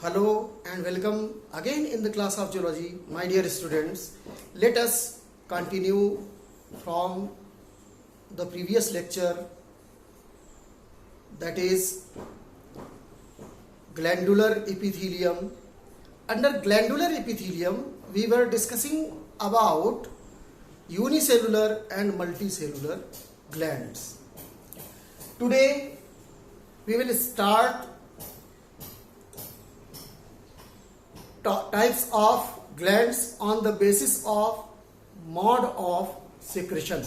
Hello and welcome again in the class of geology, my dear students. Let us continue from the previous lecture, that is glandular epithelium. Under glandular epithelium, we were discussing about unicellular and multicellular glands. Today we will start types of glands on the basis of mode of secretion.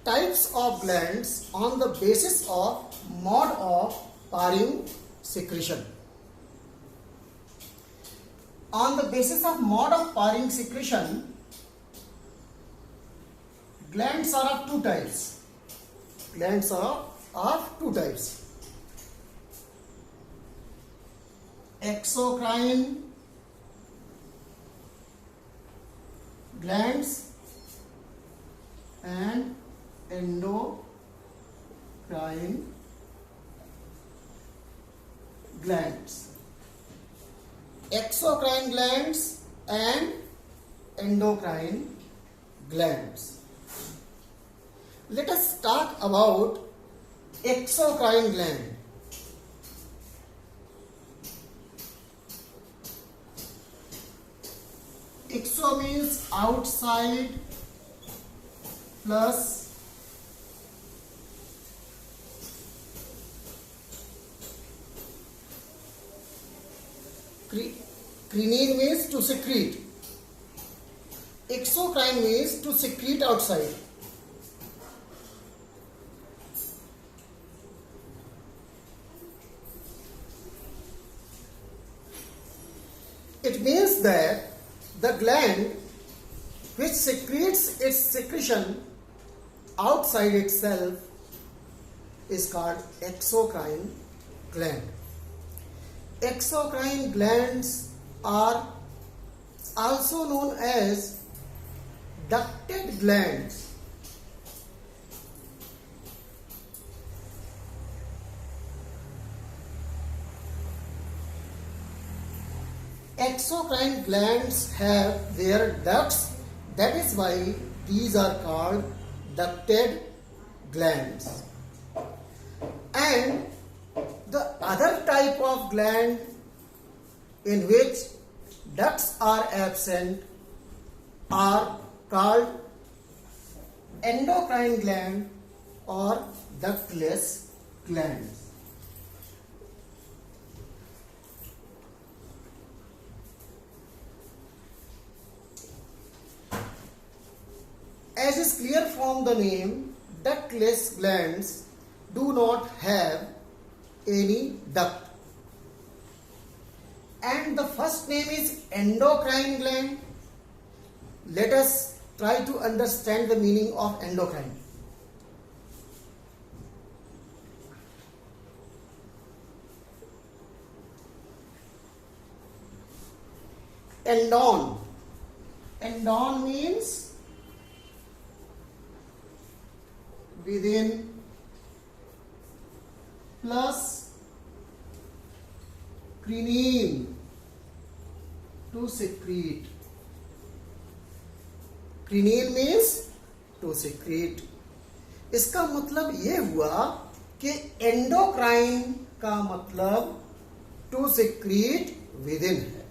Types of glands on the basis of mode of Parein secretion. On the basis of mode of Parein secretion, glands are of two types. Glands are of two types: exocrine glands and endocrine glands. Exocrine glands and endocrine glands. Let us talk about exocrine gland. Exo means outside plus crine means to secrete. Exocrine means to secrete outside. It means that the gland which secretes its secretion outside itself is called exocrine gland. Exocrine glands are also known as ducted glands. Exocrine glands have their ducts, that is why these are called ducted glands. And the other type of gland in which ducts are absent are called endocrine gland or ductless glands. As is clear from the name, ductless glands do not have any duct. And the first name is endocrine gland. Let us try to understand the meaning of endocrine. Endon. Endon means within plus crine to secrete. Crine means to secrete. इसका मतलब ये हुआ कि endocrine का मतलब to secrete within है.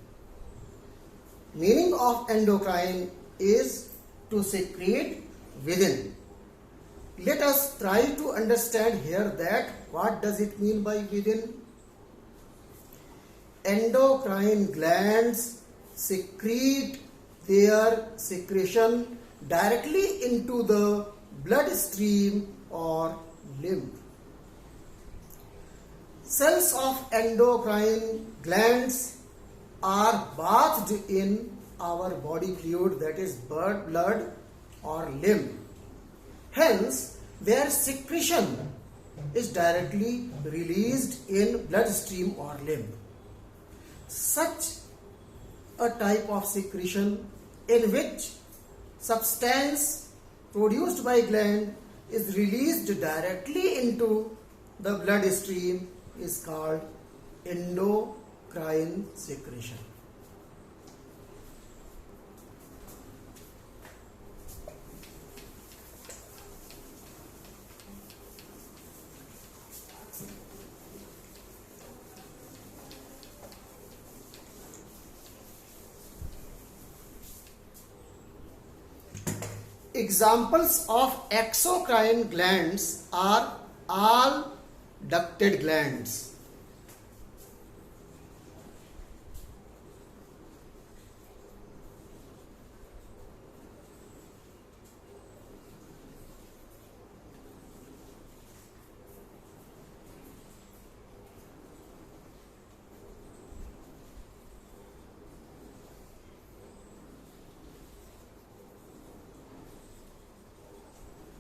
Meaning of endocrine is to secrete within. Let us try to understand here that what does it mean by within. Endocrine glands secrete their secretion directly into the bloodstream or lymph. Cells of endocrine glands are bathed in our body fluid, that is blood or limb. Hence their secretion is directly released in bloodstream or limb. Such a type of secretion in which substance produced by gland is released directly into the bloodstream is called endocrine secretion. Examples of exocrine glands are all ducted glands.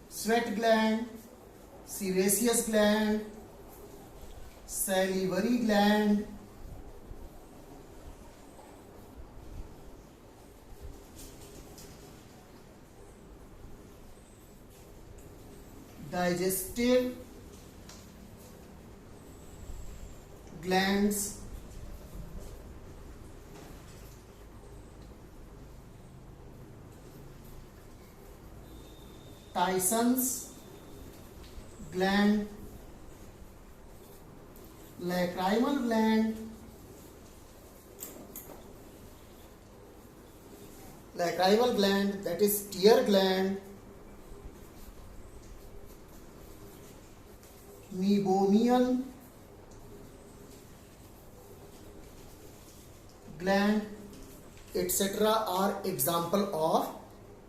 Sweat gland, sebaceous gland, salivary gland, digestive glands, Tyson's gland, lacrimal gland, that is tear gland, meibomian gland, etc. are example of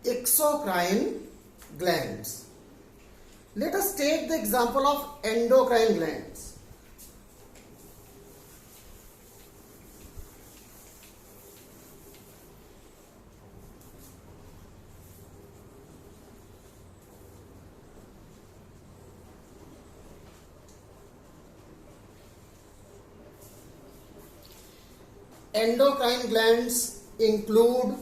exocrine glands. Let us take the example of endocrine glands. Endocrine glands include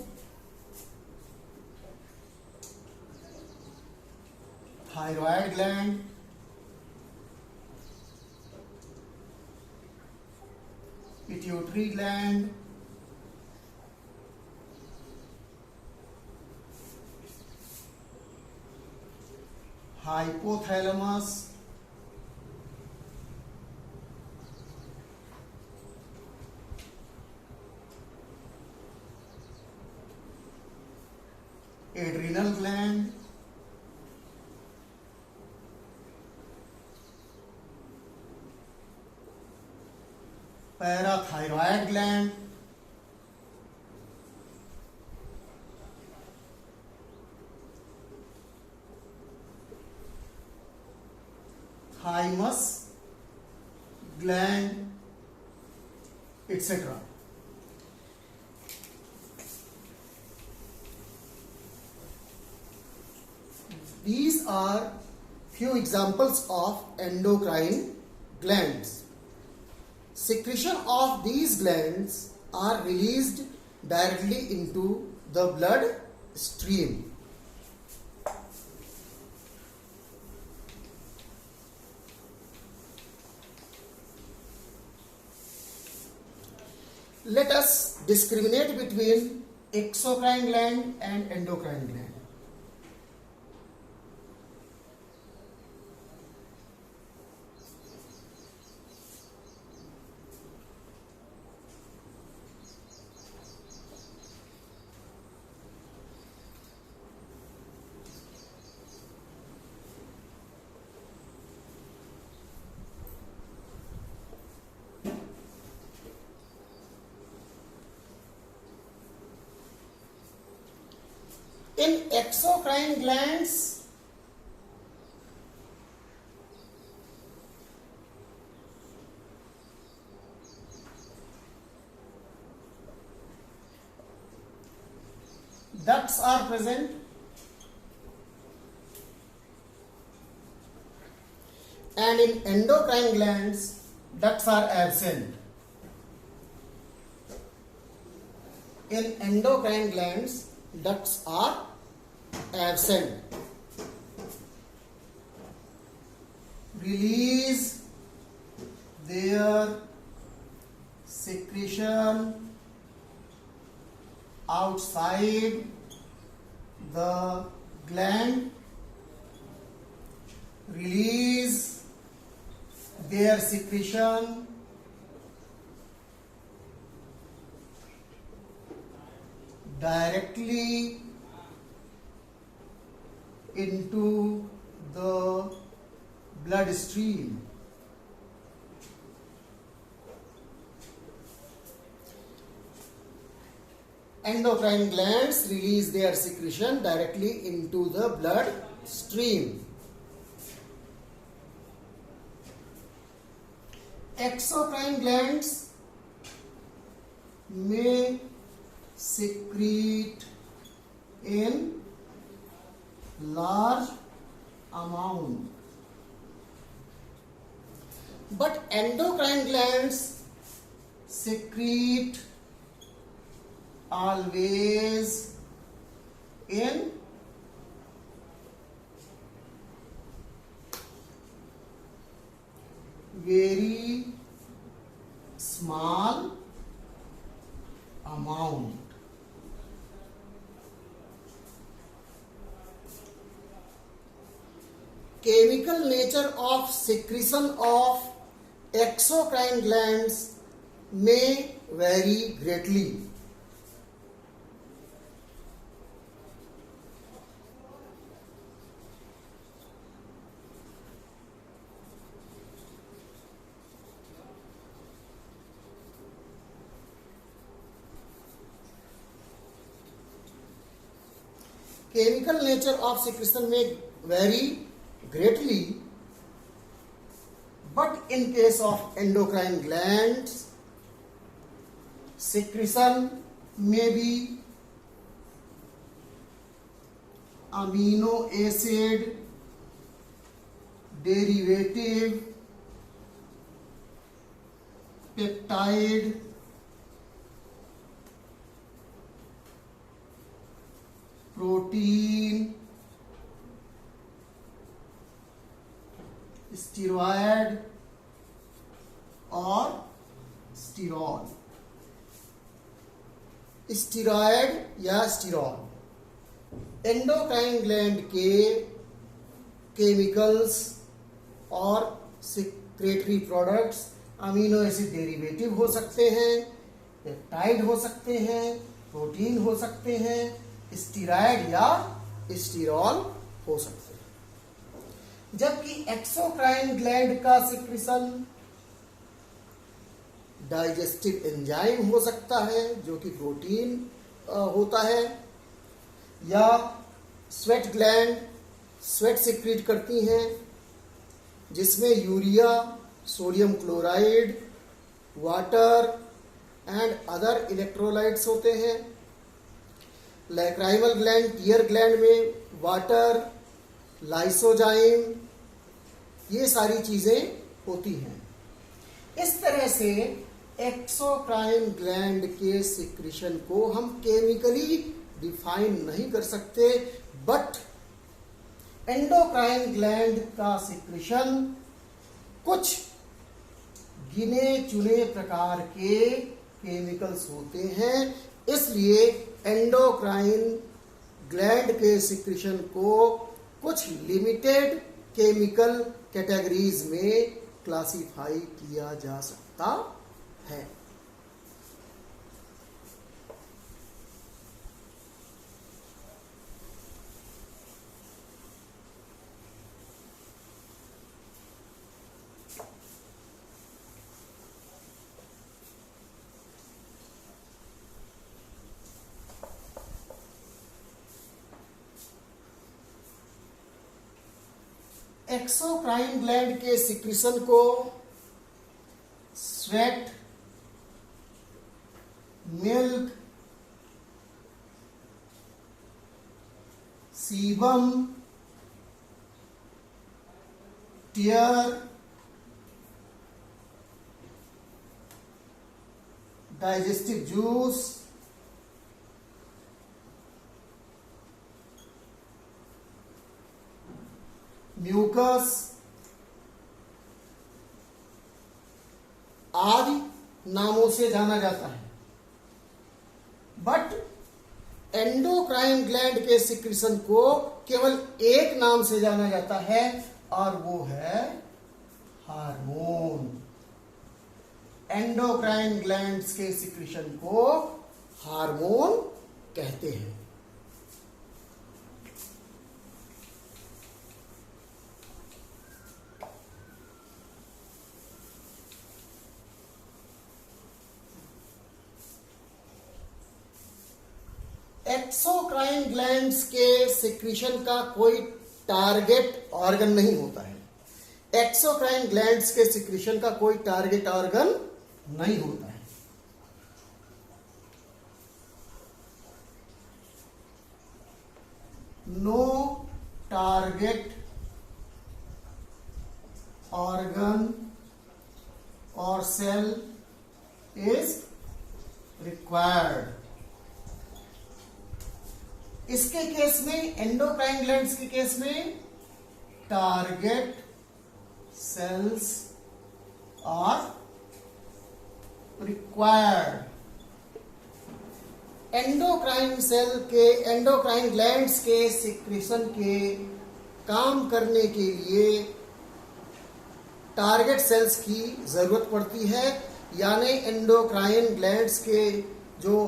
thyroid gland, pituitary gland, hypothalamus, adrenal gland, parathyroid gland, thymus gland, etc. These are few examples of endocrine glands. Secretion of these glands are released directly into the blood stream. Let us discriminate between exocrine gland and endocrine gland. In exocrine glands, ducts are present, and in endocrine glands ducts are absent. In endocrine glands ducts are absent. Release their secretion outside the gland. Release their secretion directly into the bloodstream. Endocrine glands release their secretion directly into the blood stream. Exocrine glands may secrete in large amount, but endocrine glands secrete always in very small amount. Chemical nature of secretion of exocrine glands may vary greatly. Chemical nature of secretion may vary greatly, but in case of endocrine glands, secretion may be amino acid derivative, peptide, protein, steroid और sterol. Steroid या sterol endocrine gland के chemicals और secretory products amino acid derivative हो सकते हैं, peptide हो सकते हैं, प्रोटीन हो सकते हैं, स्टीरॉयड या स्टीरॉल हो सकते हैं. जबकि एक्सोक्राइन ग्लैंड का सिक्रेशन डाइजेस्टिव एंजाइम हो सकता है जो कि प्रोटीन होता है, या स्वेट ग्लैंड स्वेट सिक्रीट करती हैं जिसमें urea, sodium chloride, water and other electrolytes होते हैं. लैक्राइमल ग्लैंड टीयर ग्लैंड में वाटर, लाइसोजाइम, ये सारी चीजें होती हैं. इस तरह से एक्सोक्राइन ग्लैंड के सिक्रीशन को हम केमिकली डिफाइन नहीं कर सकते, बट एंडोक्राइन ग्लैंड का सिक्रीशन कुछ गिने चुने प्रकार के केमिकल्स होते हैं. इसलिए एंडोक्राइन ग्लैंड के सिक्रीशन को कुछ लिमिटेड केमिकल कैटेगरीज में क्लासिफाई किया जा सकता है. एक्सोक्राइन ग्लैंड के सिक्रीशन को sweat, milk, sebum, tear, digestive juice, mucus आदि नामों से जाना जाता है। बट एंडोक्राइन ग्लैंड के सिक्रीशन को केवल एक नाम से जाना जाता है और वो है हार्मोन। एंडोक्राइन ग्लैंड्स के सिक्रीशन को हार्मोन कहते हैं। एक्सोक्राइन ग्लैंड्स के सिक्रीशन का कोई टारगेट ऑर्गन नहीं होता है। एक्सोक्राइन ग्लैंड्स के सिक्रीशन का कोई टारगेट ऑर्गन नहीं होता है। नो टारगेट ऑर्गन और सेल इज रिक्वायर्ड। इसके केस में, एंडोक्राइन ग्लैंड्स के केस में, target cells are required. Endocrine glands के सिक्रीशन के काम करने के लिए टारगेट सेल्स की जरूरत पड़ती है। यानी एंडोक्राइन ग्लैंड्स के जो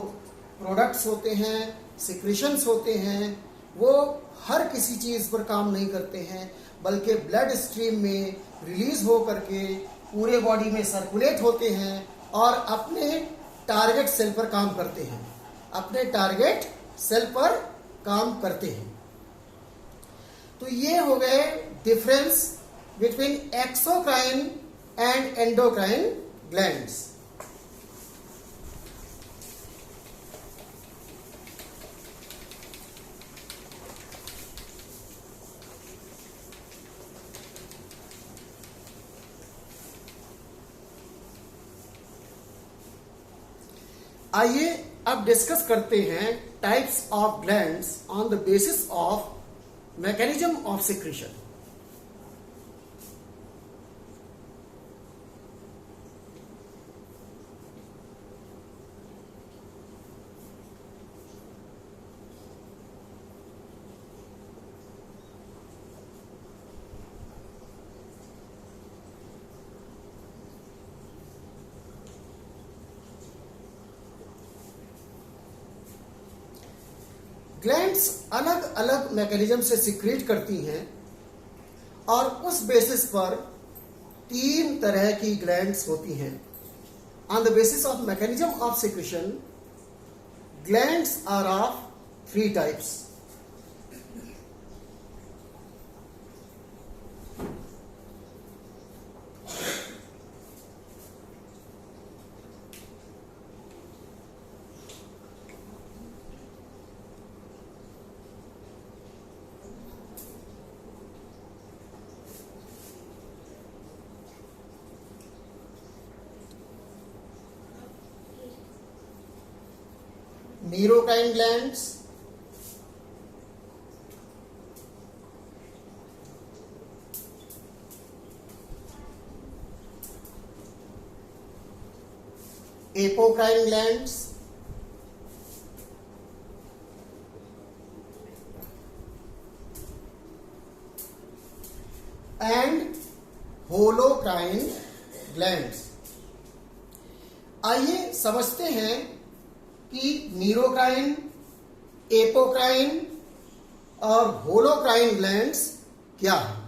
प्रोडक्ट्स होते हैं, सिक्रीशंस होते हैं, वो हर किसी चीज पर काम नहीं करते हैं, बल्कि ब्लड स्ट्रीम में रिलीज हो करके पूरे बॉडी में सर्कुलेट होते हैं और अपने टारगेट सेल पर काम करते हैं। अपने टारगेट सेल पर काम करते हैं। तो ये हो गए difference between exocrine and endocrine glands. आइए अब डिस्कस करते हैं types of glands on the basis of mechanism of secretion. Glands अलग अलग मैकेनिज्म से सिक्रीट करती हैं और उस बेसिस पर 3 तरह की ग्लैंड्स होती हैं। On the basis of mechanism of secretion, glands are of 3 types. Merocrine glands, apocrine glands, and holocrine glands. आइए समझते हैं कि नीरोक्राइन, एपोक्राइन और होलोक्राइन ग्लैंड्स क्या है।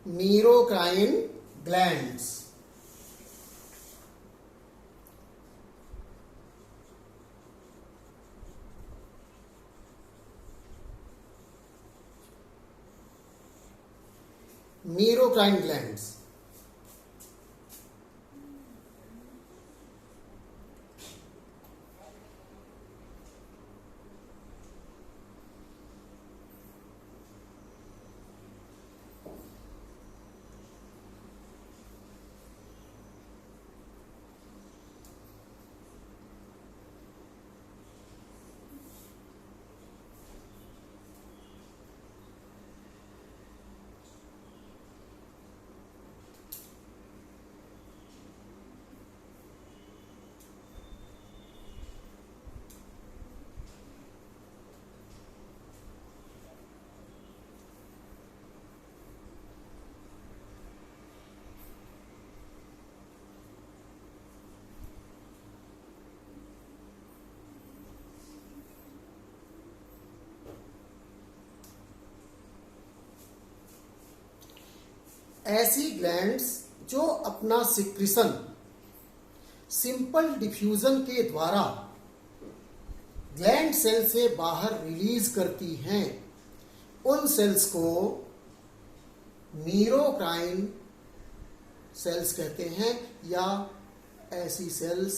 Merocrine glands merocrine glands. ऐसी ग्लैंड्स जो अपना सिक्रीशन सिंपल डिफ्यूजन के द्वारा ग्लैंड सेल से बाहर रिलीज करती हैं, उन सेल्स को मीरोक्राइन सेल्स कहते हैं, या ऐसी सेल्स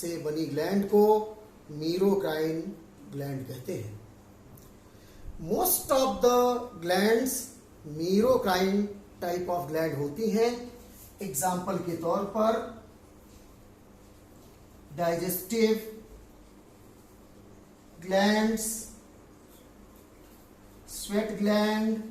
से बनी ग्लैंड को मीरोक्राइन ग्लैंड कहते हैं। Most of the glands मीरोक्राइन type of gland होती हैं। एग्जाम्पल के तौर पर digestive glands, sweat gland,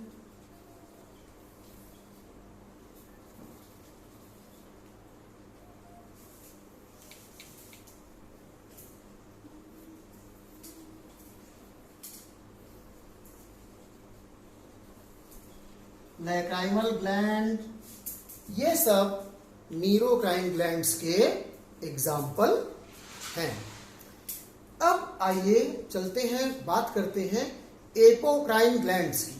lacrimal gland, ये सब मीरोक्राइन ग्लैंड्स के एग्जाम्पल हैं। अब आइए चलते हैं, बात करते हैं एपोक्राइन ग्लैंड्स की।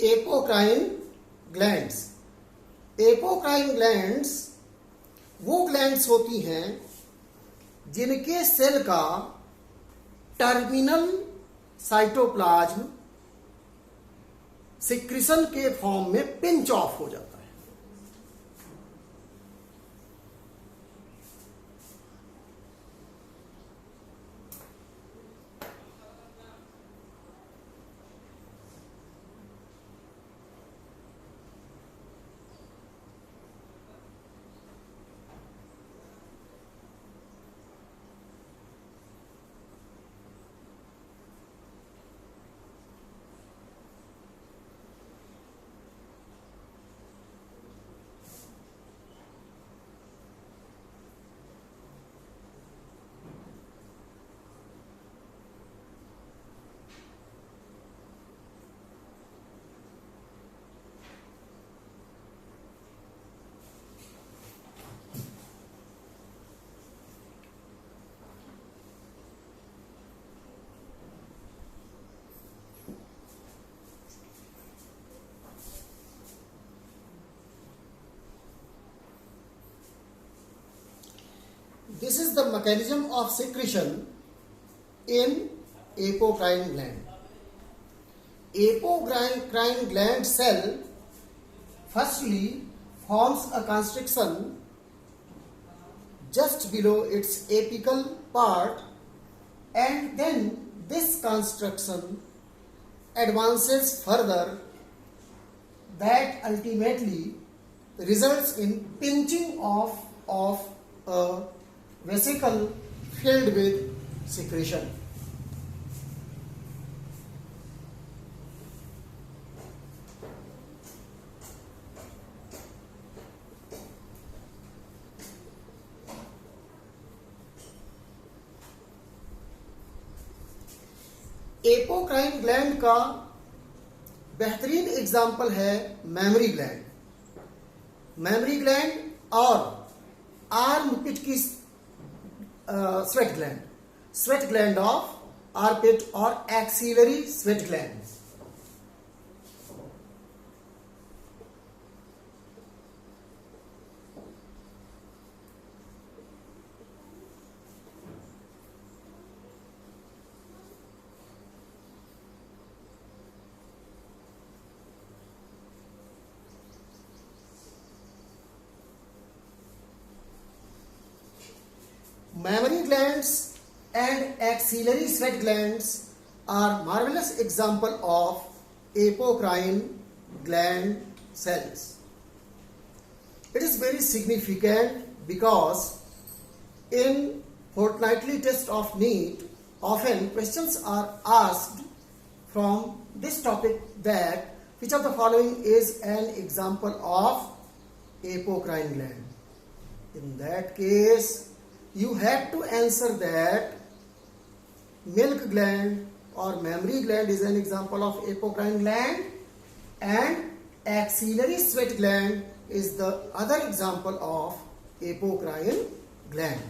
Apocrine glands. एपोक्राइन ग्लैंड्स वो ग्लैंड्स होती हैं जिनके सेल का टर्मिनल साइटोप्लाज्म सिक्रीशन के फॉर्म में पिंच ऑफ हो जाता है। This is the mechanism of secretion in apocrine gland. Apocrine gland cell firstly forms a constriction just below its apical part, and then this constriction advances further, that ultimately results in pinching off of a vesicle filled with secretion. Apocrine gland का बेहतरीन example है mammary gland. Mammary gland और arm पिट की sweat gland of armpit or axillary sweat gland. Mammary glands and axillary sweat glands are marvelous example of apocrine gland cells. It is very significant because in fortnightly test of NEET, often questions are asked from this topic that which of the following is an example of apocrine gland. In that case, you had to answer that milk gland or mammary gland is an example of apocrine gland and axillary sweat gland is the other example of apocrine gland.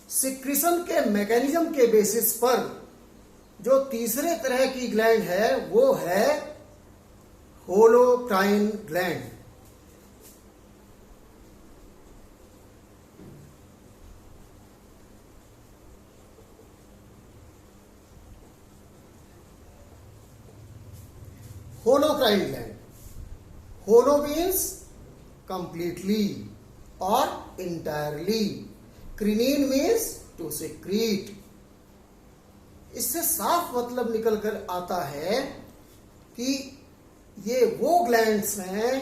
Secretion के mechanism के basis पर जो तीसरे तरह की gland है वो है holocrine gland. Holocrine gland. Holo means completely और entirely. Krinein means to secrete. इससे साफ मतलब निकल कर आता है कि ये वो ग्लैंड्स हैं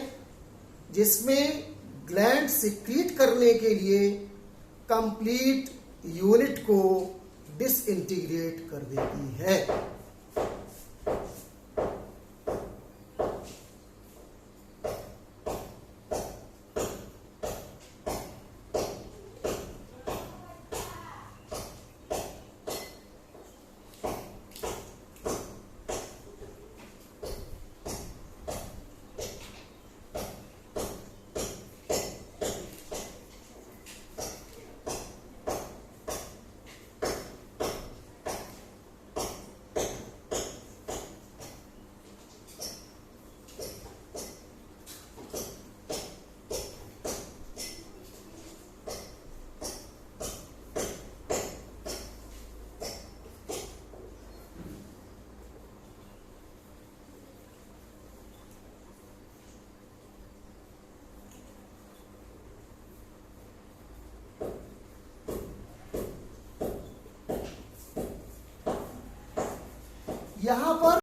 जिसमें ग्लैंड सिक्रीट करने के लिए कंप्लीट यूनिट को डिसइंटीग्रेट कर देती है. यहां पर